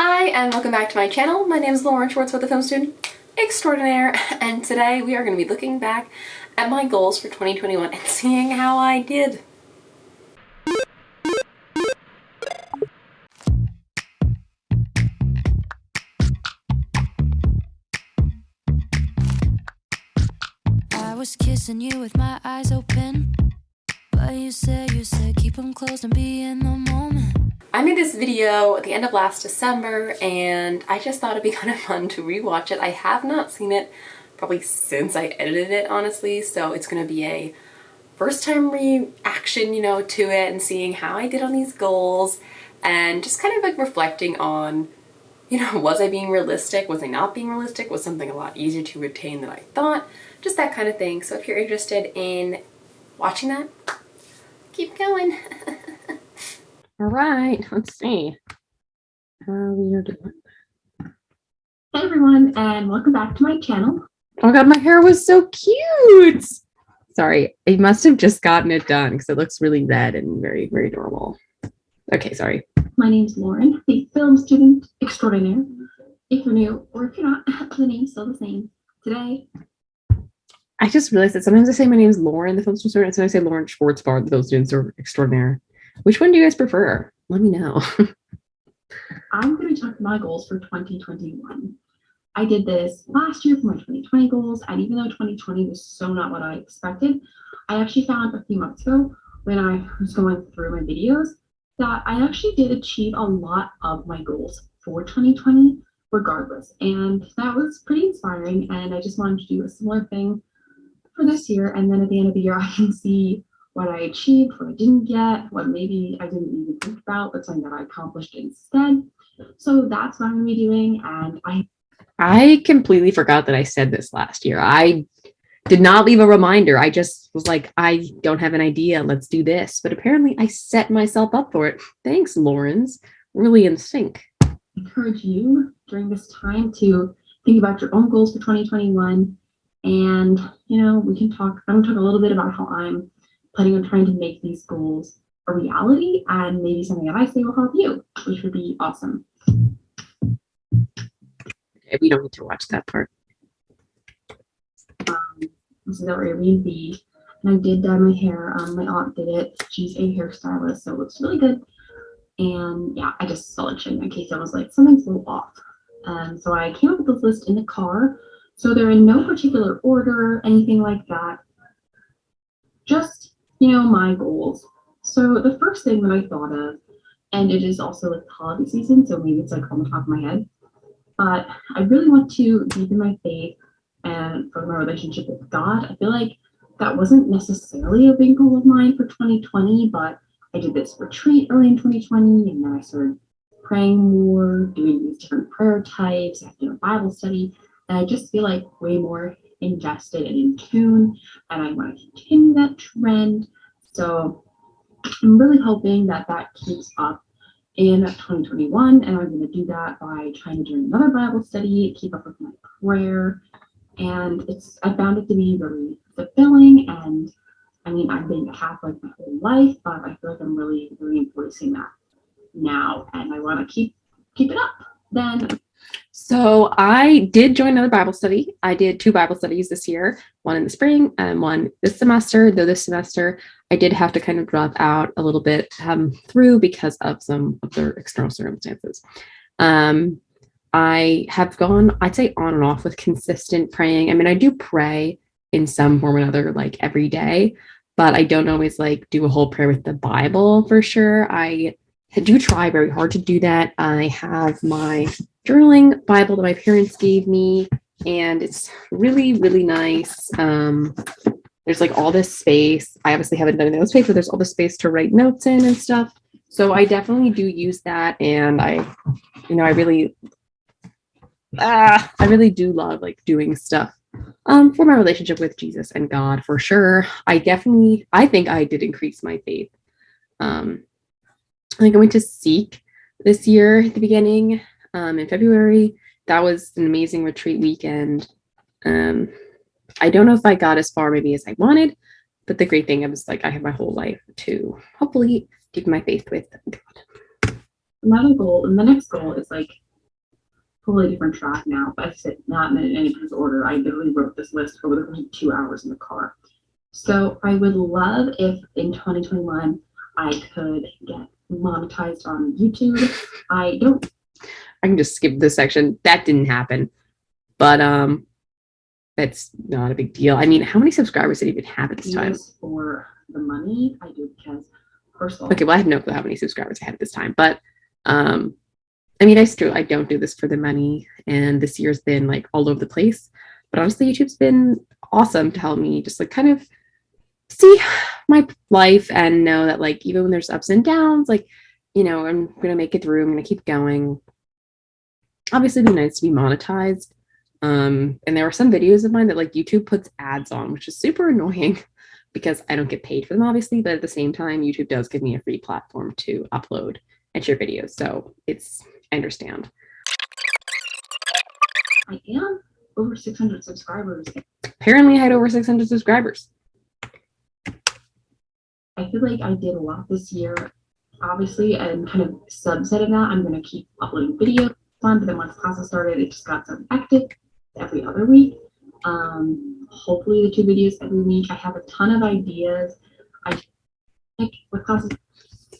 Hi, and welcome back to my channel. My name is Lauren Schwartz with the Film Student Extraordinaire, and today we are going to be looking back at my goals for 2021 and seeing how I did. I was kissing you with my eyes open, but you said keep them closed and be in the moment. I made this video at the end of last December, and I just thought it'd be kind of fun to rewatch it. I have not seen it probably since I edited it, honestly, so it's going to be a first time reaction, to it and seeing how I did on these goals and just kind of like reflecting on, was I being realistic? Was I not being realistic? Was something a lot easier to attain than I thought? Just that kind of thing. So if you're interested in watching that, keep going. All right, let's see how we are doing. Hey everyone, and welcome back to my channel. Oh god, my hair was so cute. Sorry, I must have just gotten it done because it looks really red and very, very normal. Okay, sorry. My name's Lauren, the film student extraordinaire. If you're new or if you're not, the name's still the same. Today, I just realized that sometimes I say my name is Lauren, the film student, and sometimes I say Lauren Schwartzbar, the film student extraordinaire. Which one do you guys prefer? Let me know. I'm going to talk my goals for 2021. I did this last year for my 2020 goals, and even though 2020 was so not what I expected, I actually found a few months ago when I was going through my videos that I actually did achieve a lot of my goals for 2020 regardless, and that was pretty inspiring, and I just wanted to do a similar thing for this year, and then at the end of the year I can see what I achieved, what I didn't get, what maybe I didn't even think about, but something that I accomplished instead. So that's what I'm going to be doing, and I completely forgot that I said this last year. I did not leave a reminder. I just was like, I don't have an idea. Let's do this. But apparently I set myself up for it. Thanks, Lawrence. Really in sync. encourage you during this time to think about your own goals for 2021. And, we can talk, I'm going to talk a little bit about how I'm planning on trying to make these goals a reality, and maybe something that I say will help you, which would be awesome. Okay, we don't need to watch that part. This is Area B, and I did dye my hair. My aunt did it. She's a hairstylist, so it looks really good. And yeah, I just saw it showing in case I was like, something's a little off. So I came up with this list in the car. So they're in no particular order, anything like that. Just, my goals. So the first thing that I thought of, and it is also like the holiday season, so maybe it's like on the top of my head, but I really want to deepen my faith and for my relationship with God. I feel like that wasn't necessarily a big goal of mine for 2020, but I did this retreat early in 2020, and then I started praying more, doing these different prayer types, I did a Bible study, and I just feel like way more invested and in tune, and I want to continue that trend. So I'm really hoping that that keeps up in 2021, and I'm going to do that by trying to do another Bible study, keep up with my prayer, and I found it to be really fulfilling. And I mean, I've been Catholic my whole life, but I feel like I'm really, really embracing that now, and I want to keep it up. Then, So I did join another Bible study. I did 2 Bible studies this year, one in the spring and one this semester. Though this semester I did have to kind of drop out a little bit through because of some of their external circumstances. I have gone, I'd say, on and off with consistent praying. I mean, I do pray in some form or another, like every day, but I don't always like do a whole prayer with the Bible for sure. I do try very hard to do that. I have my journaling Bible that my parents gave me, and it's really, really nice. There's like all this space. I obviously haven't done notes space, but there's all the space to write notes in and stuff. So I definitely do use that, and I really do love like doing stuff for my relationship with Jesus and God for sure. I think I did increase my faith. I think I went to Seek this year at the beginning in February. That was an amazing retreat weekend. I don't know if I got as far maybe as I wanted, but the great thing was like I have my whole life to hopefully deepen my faith with God. another goal, and the next goal is like totally different track now. But I said not in any kind of order. I literally wrote this list for literally 2 hours in the car. So I would love if in 2021 I could get monetized on YouTube. I can just skip this section. That didn't happen. But that's not a big deal. I mean, how many subscribers did he even have at this time? For the money, I do because first of all. Okay, well, I had no clue how many subscribers I had at this time. But I mean, I don't do this for the money. And this year's been like all over the place. But honestly, YouTube's been awesome to help me just like kind of see my life and know that like even when there's ups and downs, like, you know, I'm gonna make it through. I'm gonna keep going. Obviously, it'd be nice to be monetized. And there were some videos of mine that like YouTube puts ads on, which is super annoying because I don't get paid for them, obviously. But at the same time, YouTube does give me a free platform to upload and share videos. So I understand. I am over 600 subscribers. Apparently, I had over 600 subscribers. I feel like I did a lot this year, obviously, and kind of subset of that, I'm going to keep uploading videos on, but then once classes started, it just got so hectic every other week. Hopefully the 2 videos every week. I have a ton of ideas. I like with classes.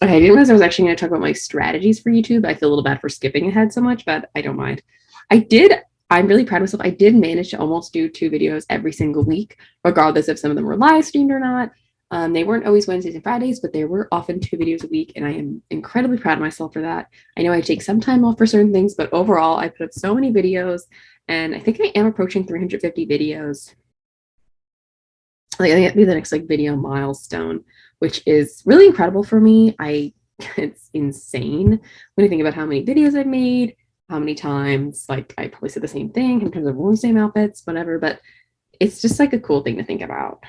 Okay, I didn't realize I was actually going to talk about my strategies for YouTube. I feel a little bad for skipping ahead so much, but I don't mind. I'm really proud of myself. I did manage to almost do 2 videos every single week, regardless if some of them were live streamed or not. They weren't always Wednesdays and Fridays, but there were often 2 videos a week, and I am incredibly proud of myself for that. I know I take some time off for certain things, but overall, I put up so many videos, and I think I am approaching 350 videos. Like, I think that'd be the next like video milestone, which is really incredible for me. It's insane when you think about how many videos I've made, how many times, like I probably said the same thing in terms of worn the same outfits, whatever, but it's just like a cool thing to think about.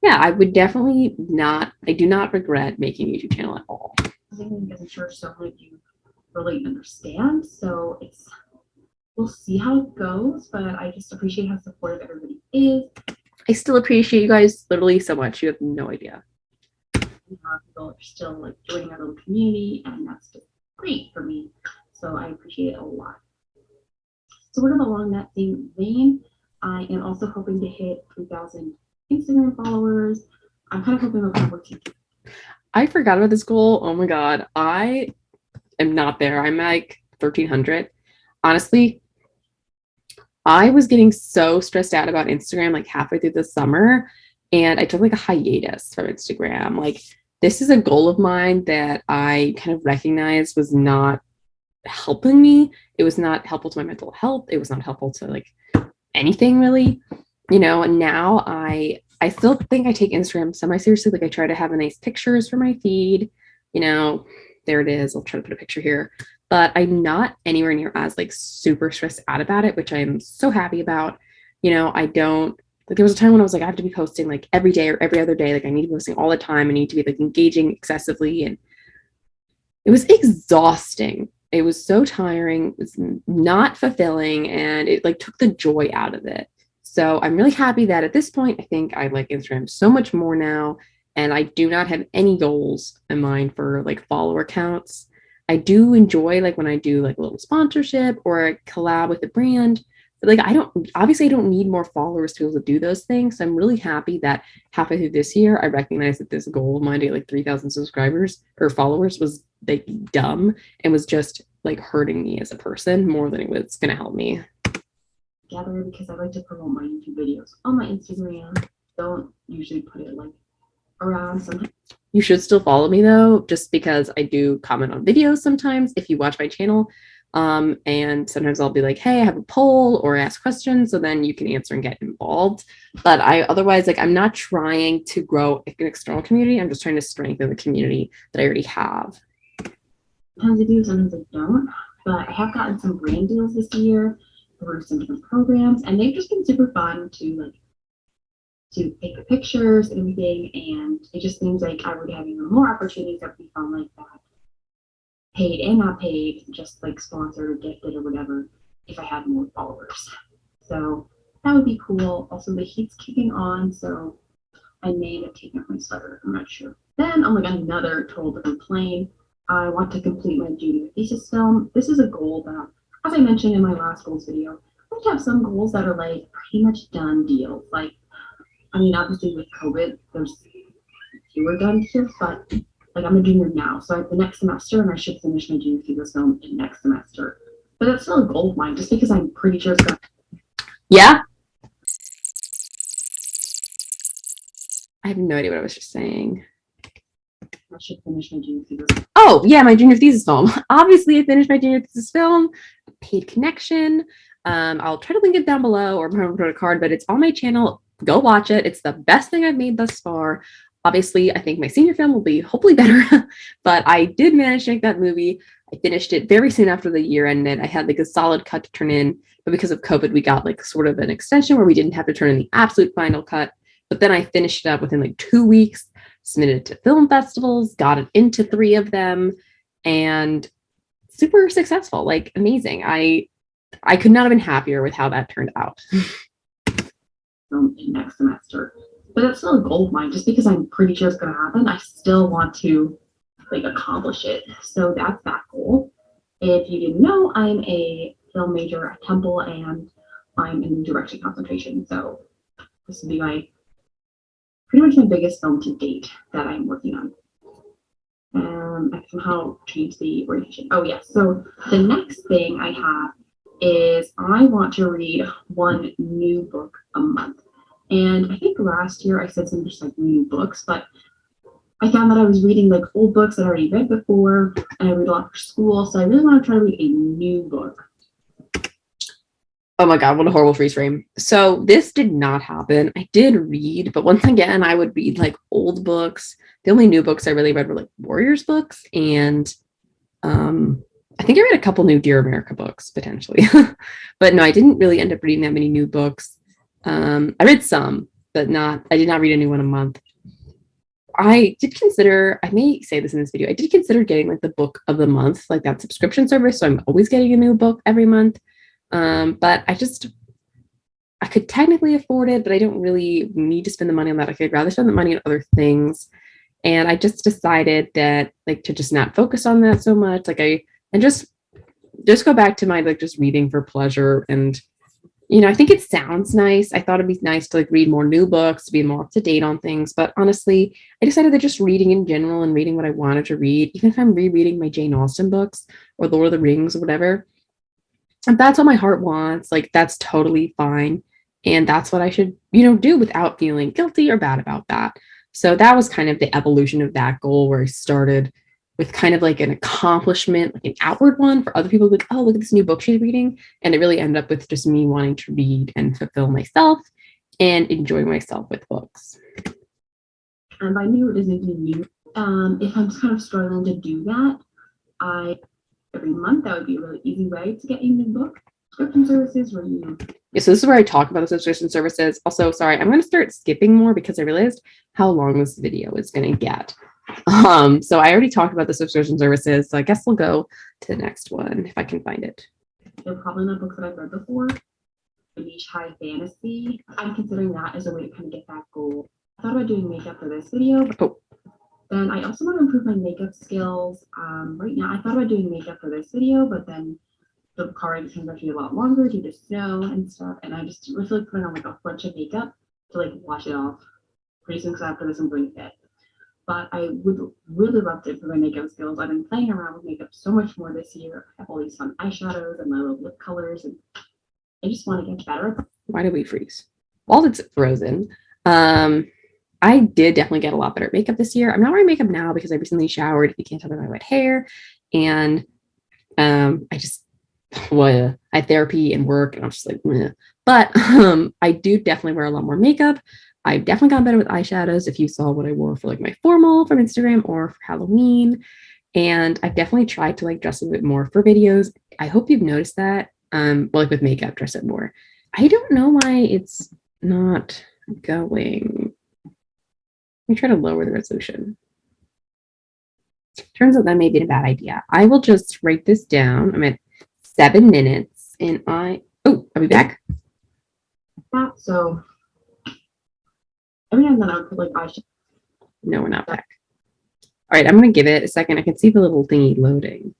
Yeah, I would definitely I do not regret making a YouTube channel at all. I think I'm sure so many of you really understand. So we'll see how it goes, but I just appreciate how supportive everybody is. I still appreciate you guys literally so much. You have no idea. People are still like joining our little community, and that's just great for me. So I appreciate it a lot. Sort of along that same vein, I am also hoping to hit 3,000 Instagram followers. I'm kind of hoping we'll have working. I forgot about this goal. Oh my god, I am not there. I'm like 1,300. Honestly, I was getting so stressed out about Instagram like halfway through the summer, and I took like a hiatus from Instagram. Like, this is a goal of mine that I kind of recognized was not helping me. It was not helpful to my mental health. It was not helpful to like anything really, you know. And now I still think I take Instagram semi-seriously. Like, I try to have nice pictures for my feed, you know. There it is. I'll try to put a picture here, but I'm not anywhere near as like super stressed out about it, which I'm so happy about. You know, I don't like, there was a time when I was like, I have to be posting like every day or every other day. Like, I need to be posting all the time. I need to be like engaging excessively, and it was exhausting. It was so tiring. It was not fulfilling, and it like took the joy out of it. So I'm really happy that at this point, I think I like Instagram so much more now, and I do not have any goals in mind for like follower counts. I do enjoy like when I do like a little sponsorship or a collab with a brand, but like I don't need more followers to be able to do those things. So I'm really happy that halfway through this year, I recognized that this goal of mine to get like 3,000 subscribers or followers was like dumb and was just like hurting me as a person more than it was going to help me. Together because I like to promote my YouTube videos on my Instagram. Don't usually put it like around sometimes. You should still follow me though, just because I do comment on videos sometimes if you watch my channel. And sometimes I'll be like, hey, I have a poll or ask questions, so then you can answer and get involved. But otherwise, like, I'm not trying to grow an external community. I'm just trying to strengthen the community that I already have. Sometimes I do, sometimes I don't. But I have gotten some brand deals this year for some different programs, and they've just been super fun to take the pictures and everything. And it just seems like I would have even more opportunities that would be fun like that. Paid and not paid, just like sponsored or gifted or whatever, if I had more followers. So that would be cool. Also, the heat's kicking on, so I may end up taking off my sweater. I'm not sure. Then on like another total different plane, I want to complete my junior thesis film. This is a goal that as I mentioned in my last goals video, I like to have some goals that are like pretty much done deals. Like, I mean, obviously with COVID, there's fewer done deals, but like I'm a junior now, so I have the next semester and I should finish my junior thesis film in next semester. But that's still a goal of mine, just because I'm pretty sure it's gonna. Yeah. I have no idea what I was just saying. I should finish my junior thesis. Oh, yeah, my junior thesis film. Obviously, I finished my junior thesis film. Paid connection. I'll try to link it down below or put a card, but it's on my channel. Go watch it. It's the best thing I've made thus far. Obviously, I think my senior film will be hopefully better, but I did manage to make that movie. I finished it very soon after the year ended. I had like a solid cut to turn in, but because of COVID, we got like sort of an extension where we didn't have to turn in the absolute final cut. But then I finished it up within like 2 weeks, submitted it to film festivals, got it into 3 of them, and super successful, like amazing. I could not have been happier with how that turned out. Film in next semester. But that's still a goal of mine, just because I'm pretty sure it's going to happen. I still want to like accomplish it. So that's that goal. If you didn't know, I'm a film major at Temple and I'm in direction concentration. So this would be my pretty much my biggest film to date that I'm working on. I somehow changed the orientation. Oh yes. So the next thing I have is I want to read 1 new book a month. And I think last year I said some just like new books, but I found that I was reading like old books that I already read before, and I read a lot for school. So I really want to try to read a new book. Oh my God, what a horrible freeze frame. So this did not happen. I did read, but once again, I would read like old books. The only new books I really read were like Warriors books. And I think I read a couple new Dear America books potentially. But no, I didn't really end up reading that many new books. I read some, but I did not read a new one a month. I did consider, I may say this in this video, I did consider getting like the book of the month, like that subscription service. So I'm always getting a new book every month. But I could technically afford it, but I don't really need to spend the money on that. I could rather spend the money on other things. And I just decided that like to just not focus on that so much. Like and just go back to my like just reading for pleasure. And I think it sounds nice. I thought it'd be nice to like read more new books, to be more up to date on things. But honestly, I decided that just reading in general and reading what I wanted to read, even if I'm rereading my Jane Austen books or Lord of the Rings or whatever, if that's what my heart wants, like that's totally fine. And that's what I should, do without feeling guilty or bad about that. So that was kind of the evolution of that goal, where I started with kind of like an accomplishment, like an outward one for other people, like, oh, look at this new book she's reading. And it really ended up with just me wanting to read and fulfill myself and enjoy myself with books. And by new, it doesn't mean new. If I'm kind of struggling to do that, every month, that would be a really easy way to get a new book. Subscription services where you. Yeah, so this is where I talk about the subscription services. Also, sorry, I'm going to start skipping more because I realized how long this video is going to get. So I already talked about the subscription services, so I guess we'll go to the next one if I can find it. They're probably not books that I've read before. Niche high fantasy. I'm considering that as a way to kind of get that goal. I thought about doing makeup for this video, but then I also want to improve my makeup skills. Right now, I thought about doing makeup for this video, but then the car ride turns out to be a lot longer due to snow and stuff, and I just was like putting on like a bunch of makeup to like wash it off pretty soon, because after this I'm going to bed. But I would really love to improve my makeup skills. I've been playing around with makeup so much more this year. I have all these fun eyeshadows and my little lip colors, and I just want to get better. Why did we freeze? While it's frozen, I did definitely get a lot better at makeup this year. I'm not wearing makeup now because I recently showered. If you can't tell by my wet hair, and I just I had therapy and work, and I'm just like, meh. But I do definitely wear a lot more makeup. I've definitely gotten better with eyeshadows. If you saw what I wore for like my formal from Instagram or for Halloween, and I've definitely tried to like dress a bit more for videos. I hope you've noticed that. Like with makeup, dress it more. I don't know why it's not going. Let me try to lower the resolution. Turns out that may be a bad idea. I will just write this down. I'm at 7 minutes, and are we back? Yeah, so every now and then I would put like eyeshadow. No, we're not back. All right, I'm going to give it a second. I can see the little thingy loading.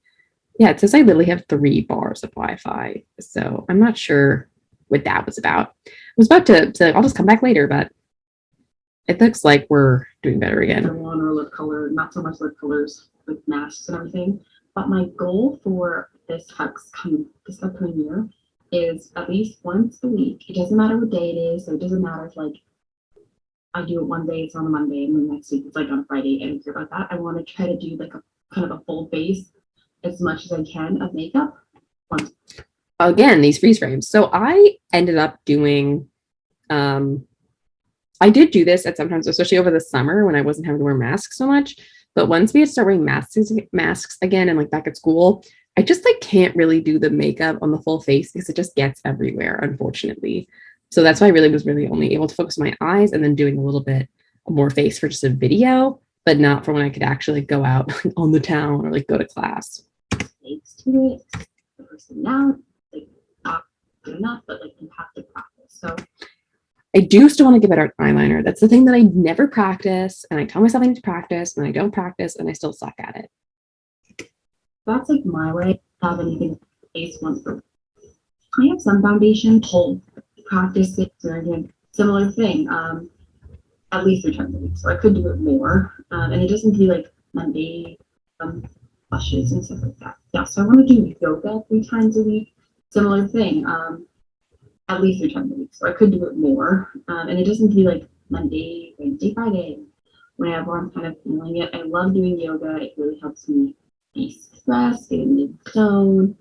Yeah, it says I literally have 3 bars of Wi-Fi. So I'm not sure what that was about. I was about to say, I'll just come back later, but it looks like we're doing better again. On or lip color, not so much lip colors with masks and everything. But my goal for this upcoming year is at least once a week. It doesn't matter what day it is, so it doesn't matter if like I do it one day, it's on a Monday, and then next week it's like on a Friday. I don't care about that. I want to try to do like a kind of a full face as much as I can of makeup. Again, these freeze frames. So I ended up doing, I did do this at sometimes, especially over the summer when I wasn't having to wear masks so much. But once we had to start wearing masks again and like back at school, I just like can't really do the makeup on the full face because it just gets everywhere, unfortunately. So that's why I really was really only able to focus on my eyes and then doing a little bit more face for just a video, but not for when I could actually like, go out on the town or like go to class. Takes to it. The person now, like not good enough, but like you have to practice. So I do still want to get better at eyeliner. That's the thing that I never practice, and I tell myself I need to practice, and I don't practice, and I still suck at it. that's like my way. Have anything face once per. I have some foundation, whole practice it, and similar thing. At least 3 times a week, so I could do it more. And it doesn't be like Monday blushes and stuff like that. Yeah, so I want to do yoga 3 times a week. Similar thing. At least 3 times a week, so I could do it more. And it doesn't be like Monday, Wednesday, Friday. Whenever I'm kind of feeling it, I love doing yoga. It really helps me de-stress, get in the zone.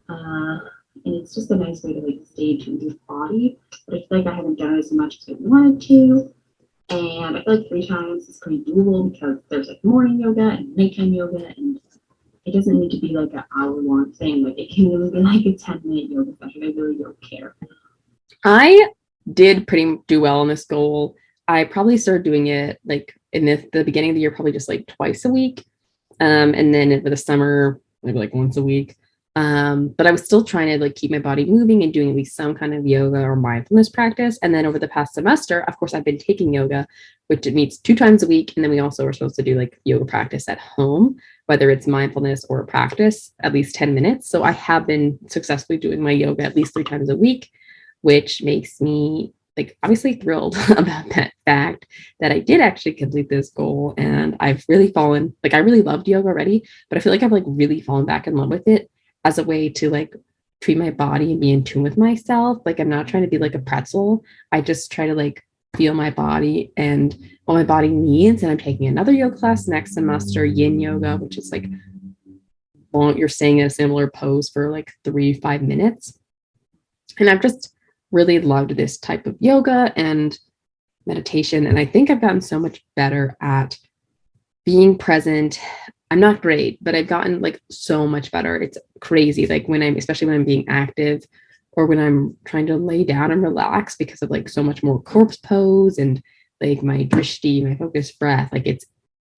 And it's just a nice way to like stay tuned with your body. But I feel like I haven't done it as much as I wanted to. And I feel like 3 times is pretty doable because there's like morning yoga and nighttime yoga, and it doesn't need to be like an hour-long thing. Like it can really be like a 10-minute yoga session. I really don't care. I did do well on this goal. I probably started doing it like in the beginning of the year, probably just like twice a week. And then over the summer, maybe like once a week. But I was still trying to like keep my body moving and doing at least some kind of yoga or mindfulness practice. And then over the past semester, of course, I've been taking yoga, which it meets 2 times a week. And then we also are supposed to do like yoga practice at home, whether it's mindfulness or practice, at least 10 minutes. So I have been successfully doing my yoga at least 3 times a week, which makes me like obviously thrilled about that fact that I did actually complete this goal. And I've really fallen, like I really loved yoga already, but I feel like I've like really fallen back in love with it as a way to like treat my body and be in tune with myself. Like I'm not trying to be like a pretzel. I just try to like feel my body and what my body needs. And I'm taking another yoga class next semester, Yin Yoga, which is like you're staying in a similar pose for like 3-5 minutes. And I've just really loved this type of yoga and meditation. And I think I've gotten so much better at being present. I'm not great, but I've gotten like so much better. It's crazy. Like especially when I'm being active or when I'm trying to lay down and relax because of like so much more corpse pose and like my drishti, my focused breath. Like it's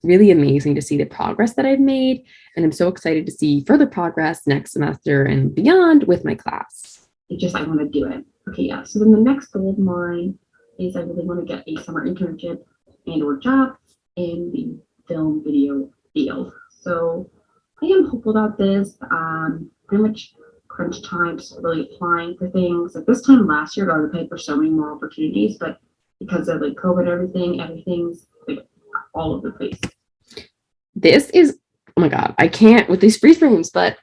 really amazing to see the progress that I've made. And I'm so excited to see further progress next semester and beyond with my class. I want to do it. Okay, yeah. So then the next goal of mine is I really want to get a summer internship and or job in the film video field. So I am hopeful about this. Pretty much crunch time, just really applying for things. Like this time last year, I applied for so many more opportunities, but because of like COVID and everything's like all over the place. This is, oh my God, I can't with these freeze frames, but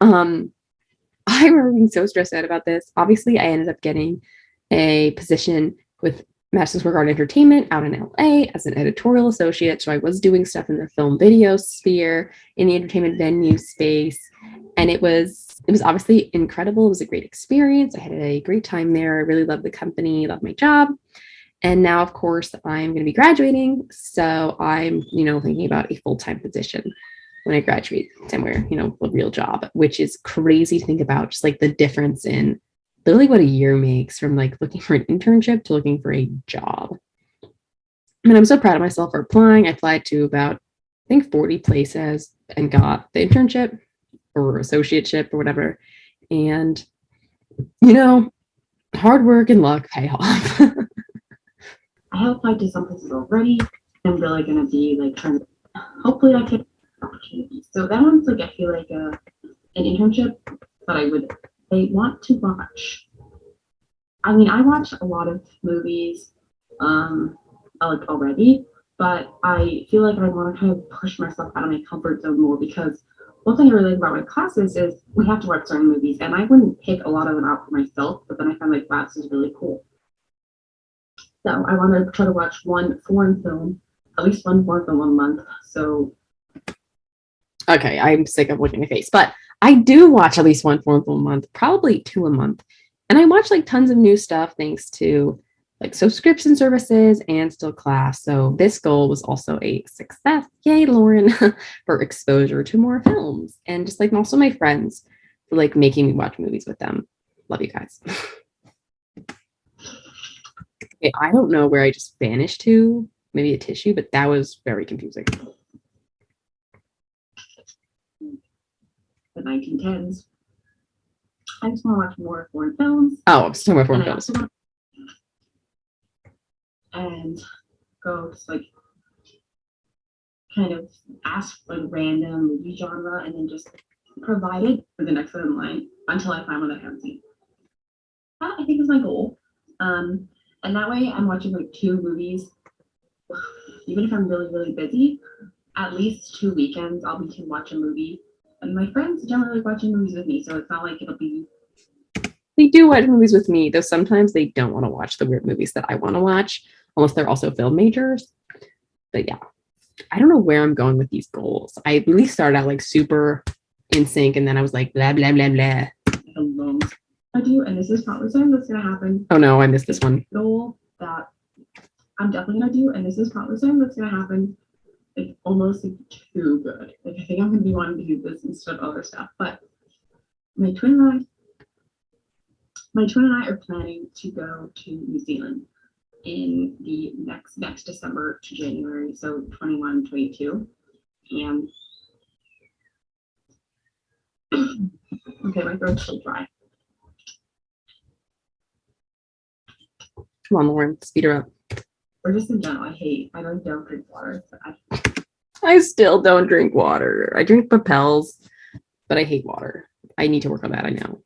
I remember being so stressed out about this. Obviously, I ended up getting a position with Madison's Square Garden Entertainment out in LA as an editorial associate. So I was doing stuff in the film video sphere, in the entertainment venue space. And it was obviously incredible. It was a great experience. I had a great time there. I really loved the company, loved my job. And now, of course, I'm going to be graduating. So I'm, thinking about a full-time position when I graduate somewhere, a real job, which is crazy to think about, just like the difference in literally what a year makes from like looking for an internship to looking for a job. And I'm so proud of myself for applying. I applied to about, I think 40 places and got the internship or associateship or whatever. And, hard work and luck pay off. I have applied to some places already. I'm really going to be like trying to, hopefully I get opportunities. So that one's like, I feel like an internship that they want to watch. I mean, I watch a lot of movies, like already, but I feel like I want to kind of push myself out of my comfort zone more because one thing I really like about my classes is we have to watch certain movies, and I wouldn't pick a lot of them out for myself, but then I find like wow, this is really cool. So I want to try to watch one foreign film, at least one foreign film a month. So Okay, I'm sick of looking at my face, but I do watch at least one foreign film a month, probably two a month. And I watch like tons of new stuff thanks to like subscription services and still class. So this goal was also a success. Yay, Lauren, for exposure to more films. And just like also my friends for like making me watch movies with them. Love you guys. Okay, I don't know where I just vanished to, maybe a tissue, but that was very confusing. the 1910s. I just want to watch more foreign films. Oh, I'm still talking about foreign and I films. also want- and go just like kind of ask like random movie genre and then just provide it for the next one in line until I find one that I haven't seen. That I think is my goal. And that way I'm watching like two movies, even if I'm really, really busy, at least 2 weekends I'll be can watch a movie. And my friends generally like watching movies with me, so it's not like it'll be They do watch movies with me, though sometimes they don't want to watch the weird movies that I want to watch, unless they're also film majors. But yeah, I don't know where I'm going with these goals. I really started out like super in sync, and then I was like, blah, blah, blah, blah. alone. I do, and this is probably something that's gonna happen. Oh no, I missed this one. Goal that I'm definitely gonna do, and this is probably something that's gonna happen. Like almost like too good. Like I think I'm gonna be wanting to do this instead of other stuff. But my twin and I are planning to go to New Zealand in the next December to January, so 21, 22. And okay, my throat's still dry. Come on, Lauren, speed her up. Or just in general, I don't drink water. I still don't drink water. I drink Propels, but I hate water. I need to work on that, I know.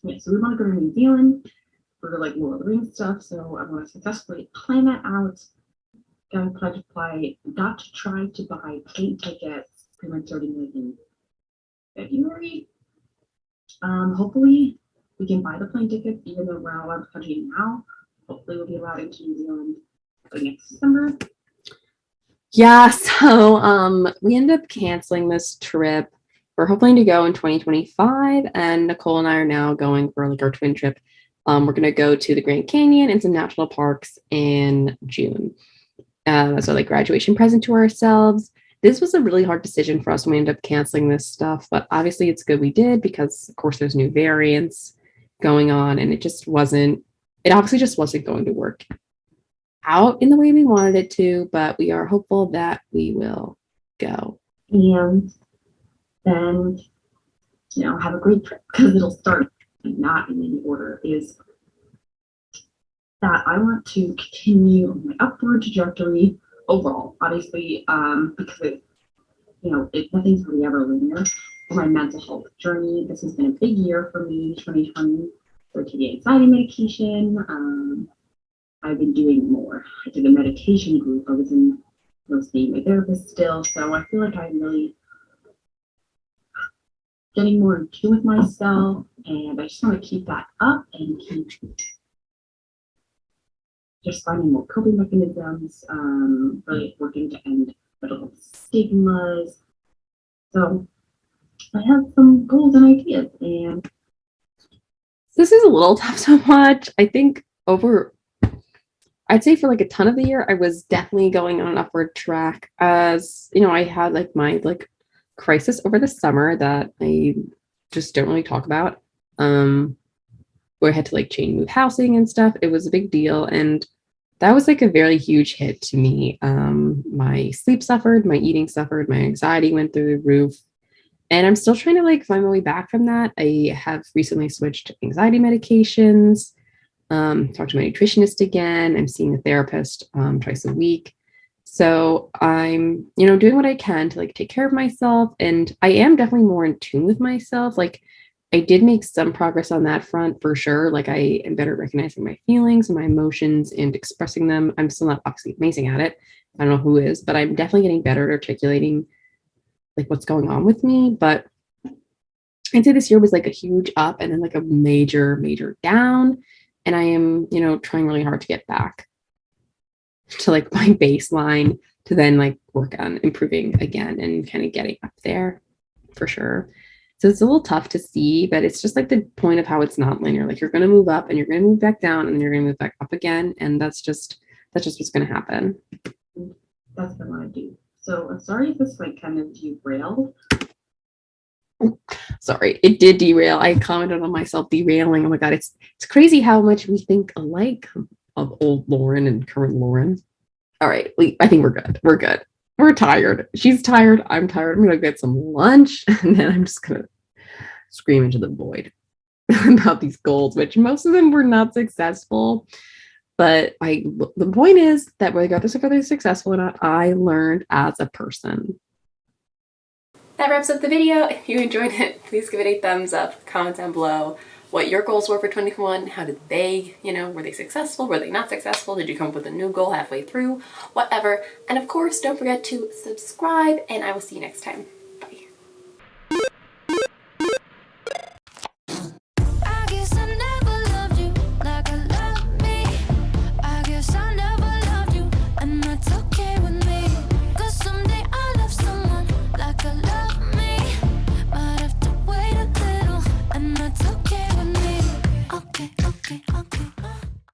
Yeah, so we want to go to New Zealand for like Lord of the Rings stuff. So I want to successfully plan that out. Got to try to buy plane tickets pretty much starting like in February. Hopefully we can buy the plane tickets even though we're not allowed to country now. Hopefully we'll be allowed into New Zealand by next December. Yeah, so we ended up canceling this trip. We're hoping to go in 2025, and Nicole and I are now going for like our twin trip. We're gonna go to the Grand Canyon and some national parks in June. That's our like graduation present to ourselves. This was a really hard decision for us when we ended up canceling this stuff, but obviously it's good we did because of course there's new variants going on, and it obviously just wasn't going to work out in the way we wanted it to, but we are hopeful that we will go. And then, have a great trip because it'll start not in any order is that I want to continue my upward trajectory overall, obviously, because nothing's really ever linear. For my mental health journey, this has been a big year for me, 2020. So taking anxiety medication, I've been doing more. I did a meditation group. I was seeing my therapist still, so I feel like I'm really getting more in tune with myself, and I just want to keep that up and keep just finding more coping mechanisms, really working to end mental health stigmas. So I have some goals and ideas, and This is a little tough to watch. I think I'd say for like a ton of the year, I was definitely going on an upward track. As I had like my like crisis over the summer that I just don't really talk about. Where I had to like move housing and stuff. It was a big deal, and that was like a very huge hit to me. My sleep suffered, my eating suffered, my anxiety went through the roof, and I'm still trying to like find my way back from that. I have recently switched to anxiety medications. Talked to my nutritionist again. I'm seeing a therapist twice a week. So I'm, you know, doing what I can to like take care of myself. And I am definitely more in tune with myself. Like I did make some progress on that front for sure. Like I am better at recognizing my feelings and my emotions and expressing them. I'm still not obviously amazing at it. I don't know who is, but I'm definitely getting better at articulating like what's going on with me. But I'd say this year was like a huge up and then like a major, major down. And I am, you know, trying really hard to get back to like my baseline to then like work on improving again and kind of getting up there for sure. So it's a little tough to see, but it's just like the point of how it's not linear. Like you're going to move up and you're going to move back down and then you're going to move back up again. And that's just what's going to happen. That's what I want to do. So I'm sorry if this like kind of derailed. Sorry, it did derail. I commented on myself derailing. Oh my God, it's crazy how much we think alike of old Lauren and current Lauren. All right, I think we're good. We're good. We're tired. She's tired. I'm tired. I'm gonna get some lunch and then I'm just gonna scream into the void about these goals, which most of them were not successful. But the point is that whether they're successful or not, I learned as a person. That wraps up the video. If you enjoyed it, please give it a thumbs up, comment down below what your goals were for 2021. How did they, were they successful? Were they not successful? Did you come up with a new goal halfway through? Whatever. And of course, don't forget to subscribe and I will see you next time.